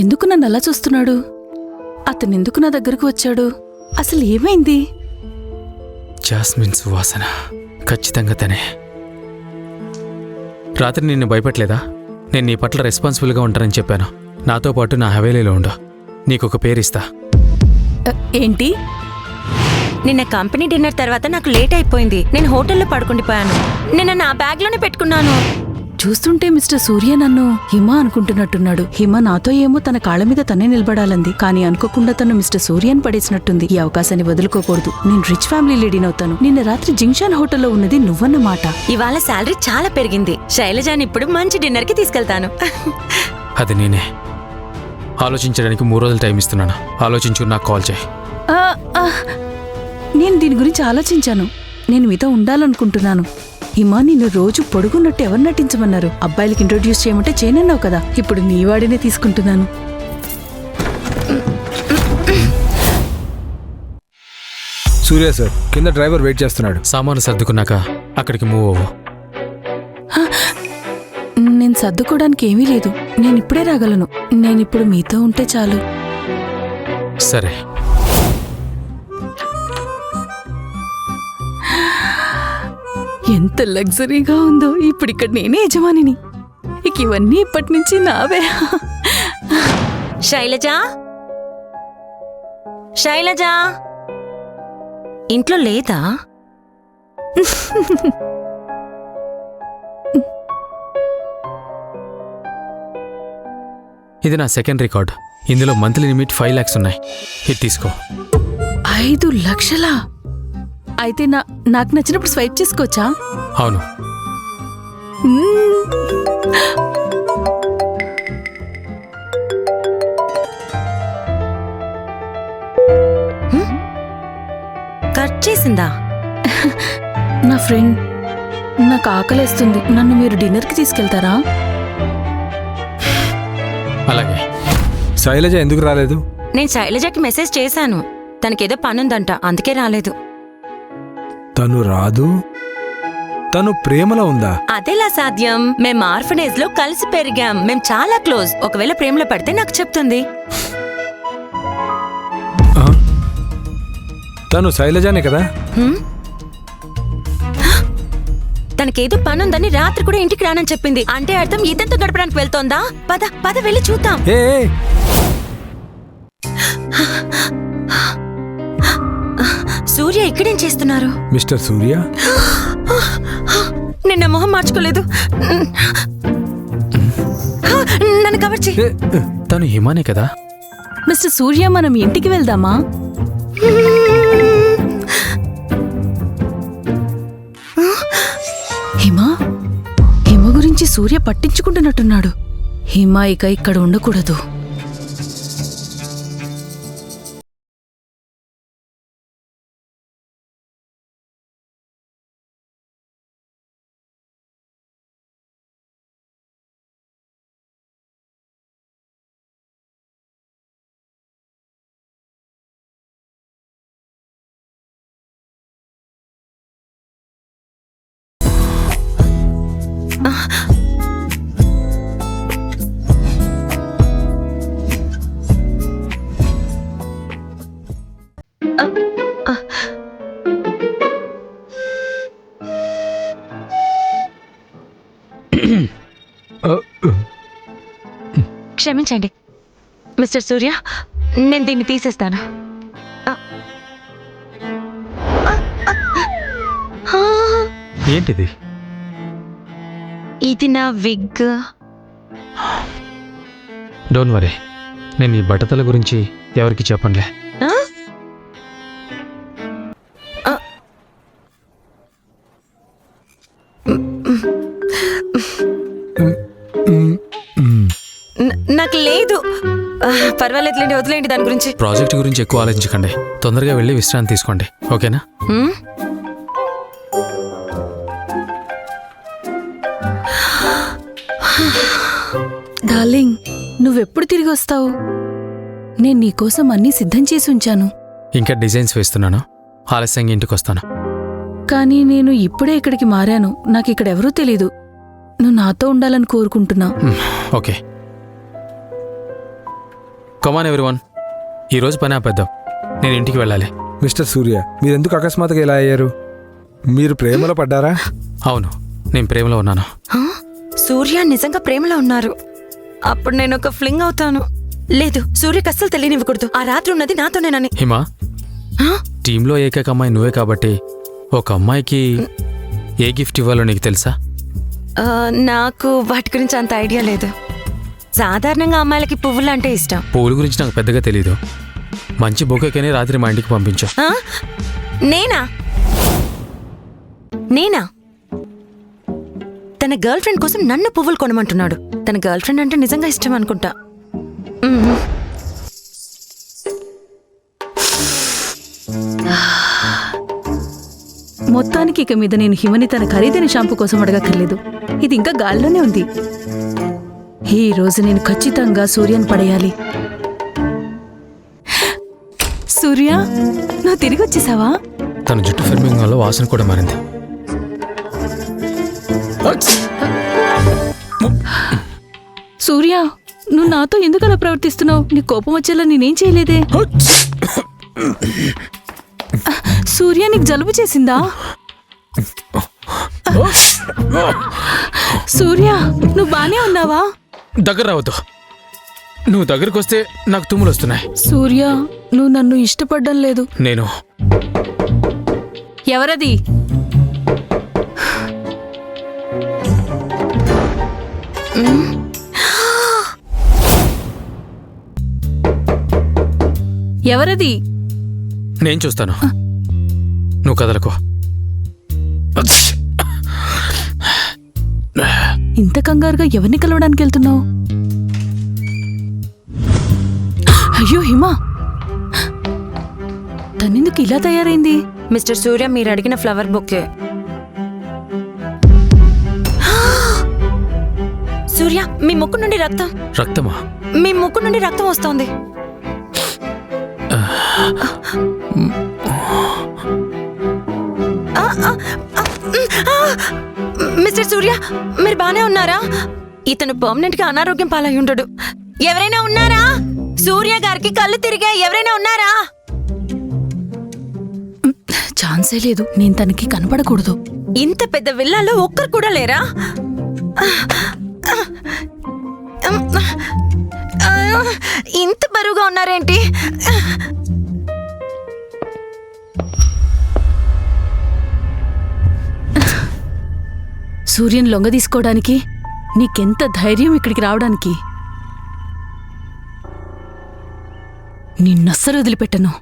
ఎందుకు నన్ను అలా చూస్తున్నాడు? అతనెందుకు నా దగ్గరకు వచ్చాడు? అసలు ఏమైంది? జాస్మిన్ సువాసన ఖచ్చితంగా తనే. రాత్రి నిన్ను భయపెట్టలేదా? నేను నీ పట్ల రెస్పాన్సిబుల్గా ఉంటానని చెప్పాను. నాతో పాటు నా హవేలీలో ఉండు. నీకొక పేరిస్తా. ఏంటి? నిన్న కంపెనీ డిన్నర్ తర్వాత నాకు లేట్ అయిపోయింది. నేను హోటల్లో పడుకుండిపోయాను. నిన్న నా బ్యాగ్లోనే పెట్టుకున్నాను. చూస్తుంటే మిస్టర్ సూర్య నన్ను హిమ అనుకుంటున్నట్టున్నాడు. హిమ నాతో ఏమో తన కాళ్ళ మీద తనే నిలబడాలంది, కానీ అనుకోకుండా తను మిస్టర్ సూర్యని పడేసినట్టుంది. ఈ అవకాశాన్ని వదులుకోకూడదు. నేను రిచ్ ఫ్యామిలీ లేడీనవుతాను. నిన్న రాత్రి జింక్షన్ హోటల్లో ఉన్నది నువ్వన్నమాట. ఇవాళ శాలరీ చాలా పెరిగింది. శైలజాని ఇప్పుడు మంచి డిన్నర్ కి తీసుకెళ్తాను. అది నేనే. ఆలోచించడానికి 3 రోజులు టైం ఇస్తున్నాను. ఆలోచించు, నాకు కాల్ చేయి. నేను దీని గురించి ఆలోచించాను. నేను మీతో ఉండాలనుకుంటున్నాను. హిమా, నిన్ను రోజు పొడుగున్నట్టు ఎవరు నటించమన్నారు? అబ్బాయిలకి ఇంట్రొడ్యూస్ చేయమంటే చేయనన్నావు కదా. ఇప్పుడు నీ వాడినే తీసుకుంటున్నాను. సూర్య సార్, కింద డ్రైవర్ వెయిట్ చేస్తున్నాడు. సామాను సర్దుకున్నాక అక్కడికి మూవ్ అవ్వు. నేను సర్దుకోవడానికి ఏమీ లేదు. నేనిప్పుడే రాగలను. నేనిప్పుడు మీతో ఉంటే చాలు. సరే. ఎంత లగ్జరీగా ఉందో. ఇప్పుడు ఇక్కడ నేనే యజమానిని. ఇక ఇవన్నీ ఇప్పటి నుంచి నావే. శైలజా, శైలజా ఇంట్లో లేదా? ఇది నా సెకండ్ రికార్డ్. ఇందులో మంత్లీ లిమిట్ 5 lakhs ఉన్నాయి. ఇది తీసుకో. 5 లక్షలా? అయితే నాకు నచ్చినప్పుడు స్వైప్ చేసుకోవచ్చా? అవును. కట్ చేసిందా? నా ఫ్రెండ్, నాకు ఆకలేస్తుంది. నన్ను మీరు డిన్నర్కి తీసుకెళ్తారా? అలాగే. శైలజ ఎందుకు రాలేదు? నేను శైలజకి మెసేజ్ చేశాను. తనకేదో పనుందంట, అందుకే రాలేదు. తను రాదు? తను ప్రేమలో ఉందా? అదెలా సాధ్యం? మేం ఆర్ఫనేజ్ లో కలిసి పెరిగాం. మేం చాలా క్లోజ్. ఒకవేళ ప్రేమలో పడితే నాకు చెప్తుంది. తను శైలజానే కదా? తనకేదో పనుందని రాత్రి కూడా ఇంటికి రానని చెప్పింది. అంటే అర్థం ఇదంతా గడపడానికి వెళ్తోందా? పద పద వెళ్ళి చూద్దాం. సూర్య ఇక్కడేం చేస్తున్నారు? మిస్టర్ సూర్య, నిన్న మొహం మార్చుకోలేదు. నన్ను కవర్ చెయ్యి. తను హిమానే కదా? మిస్టర్ సూర్య, మనం ఇంటికి వెళ్దామా? హిమ గురించి సూర్య పట్టించుకుంటున్నట్టున్నాడు. హిమ ఇక ఇక్కడ ఉండకూడదు. క్షమించండి మిస్టర్ సూర్య, నేను దీన్ని తీసేస్తాను. ఏంటిది? ఇది నా విగ్. డోంట్ వరీ, నేను ఈ బట్టతల గురించి ఎవరికి చెప్పనులే. నాకు లేదు. పర్వాలేదులేండి, వదిలేండి దాని గురించి. ప్రాజెక్ట్ గురించి ఎక్కువ ఆలోచించకండి. తొందరగా వెళ్ళి విశ్రాంతి తీసుకోండి, ఓకేనా? డార్లింగ్, నువ్వెప్పుడు తిరిగి వస్తావు? నేను నీకోసం అన్నీ సిద్ధం చేసి ఉంచాను. ఇంకా డిజైన్స్ వేస్తున్నాను. ఆలస్యంగా ఇంటికి వస్తాను. కానీ నేను ఇప్పుడే ఇక్కడికి మారాను. నాకిక్కడెవరూ తెలీదు. నువ్వు నాతో ఉండాలని కోరుకుంటున్నా. ఓకే. కమాన్ ఎవ్రీవన్, ఈరోజు పని ఆపేద్దాం. నేను ఇంటికి వెళ్ళాలి. మిస్టర్ సూర్య, మీరెందుకు అకస్మాత్తుగా ఇలా అయ్యారు? మీరు ప్రేమలో పడ్డారా? అవును, నేను ప్రేమలో ఉన్నాను. హా? సూర్య నిజంగా ప్రేమలో ఉన్నారు. అప్పుడు నేను ఒక ఫ్లింగ్ అవుతాను. లేదు, సూర్యకి అస్సలు తెలియనివ్వకూడదు. ఆ రాత్రి ఉన్నది నాతోనేనని. హిమా, హా? టీంలో ఏకైక అమ్మాయి నువ్వే కాబట్టి ఒక అమ్మాయికి ఏ గిఫ్ట్ ఇవ్వాలో నీకు తెలుసా? ఆ, నాకు వాటి గురించి అంత ఐడియా లేదు. సాధారణంగా అమ్మాయిలకి పువ్వులు అంటే ఇష్టం. పూల గురించి నాకు పెద్దగా తెలీదు. మంచి బొకేకనే రాత్రి మా ఇంటికి పంపించు. ఆ? నేనా నేనా తన గర్ల్ ఫ్రెండ్ కోసం నన్ను పువ్వులు కొనమంటున్నాడు. తన గర్ల్ ఫ్రెండ్ అంటే నిజంగా ఇష్టం అనుకుంటా. మ్మ్. మొత్తానికి ఇక మీద నేను హిమని తన ఖరీదైన షాంపూ కోసం అడగక్కర్లేదు. ఇది ఇంకా గాల్లోనే ఉంది. ఈ రోజు నేను ఖచ్చితంగా సూర్యని పడేయాలి. సూర్య, నువ్వు తిరిగి వచ్చేసావా? తన జుట్టు ఫిర్మింగ్ వల్ల వాసన కూడా మారింది. సూర్య, నువ్వు నాతో ఎందుకు అలా ప్రవర్తిస్తున్నావు? నీ కోపం వచ్చేలా నేనేం చేయలేదే. సూర్య, నీకు జలుబు చేసిందా? సూర్య, నువ్వు బానే ఉన్నావా? దగ్గర రావద్దు. నువ్వు దగ్గరకు వస్తే నాకు తుమ్ములు వస్తున్నాయి. సూర్య, నువ్వు నన్ను ఇష్టపడ్డం లేదు. నేను ఎవరది? ఎవరది? నేను చూస్తాను, నువ్వు కదలకు. ఇంత కంగారుగా ఎవరిని కలవడానికి వెళ్తున్నావు? అయ్యో హిమా, తనెందుకు ఇలా తయారైంది? మిస్టర్ సూర్య, మీరు అడిగిన ఫ్లవర్ బొకే. సూర్య, మీ ముక్కు నుండి రక్తం. రక్తమా? మీ ముక్కు నుండి రక్తం వస్తోంది. మిస్టర్ సూర్య, మీరు బానే ఉన్నారా? ఇతను పర్మనెంట్ గా అనారోగ్యం పాలై ఉండడు. ఎవరైనా ఉన్నారా? సూర్య గారికి కళ్ళు తిరిగా ఎవరైనా ఉన్నారా? ఛాన్సే లేదు. నేను తనకి కనపడకూడదు. ఇంత పెద్ద విల్లాలో ఒక్కరు కూడా లేరా? ఇంత బరువుగా ఉన్నారేంటి? సూర్యని లొంగ తీసుకోవడానికి నీకెంత ధైర్యం ఇక్కడికి రావడానికి? నిన్నస్సలు వదిలిపెట్టను.